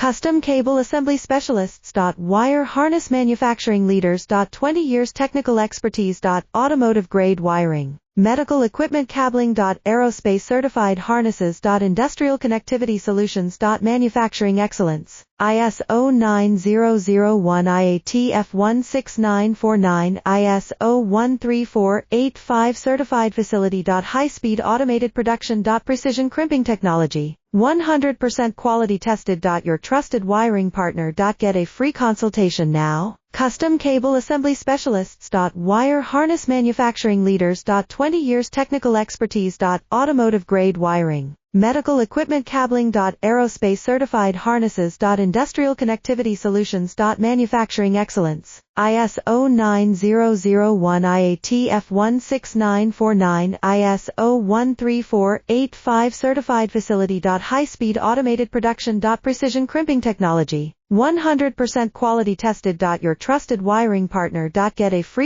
Custom cable assembly specialists. Wire harness manufacturing leaders. 20 years technical expertise. Automotive grade wiring, medical equipment cabling. Aerospace certified harnesses. Industrial connectivity solutions. Manufacturing excellence. ISO 9001 IATF 16949 ISO 13485 certified facility. High-speed automated production. Precision crimping technology, 100% quality tested. Your trusted wiring partner. Get a free consultation now. Custom cable assembly specialists. Wire harness manufacturing leaders. 20 years technical expertise. Automotive grade wiring, medical equipment cabling. Aerospace certified harnesses. Industrial connectivity solutions. Manufacturing excellence. ISO 9001 IATF 16949 ISO 13485 certified facility. High-speed automated production. Precision crimping technology, 100% quality tested. Your trusted wiring partner. Get a free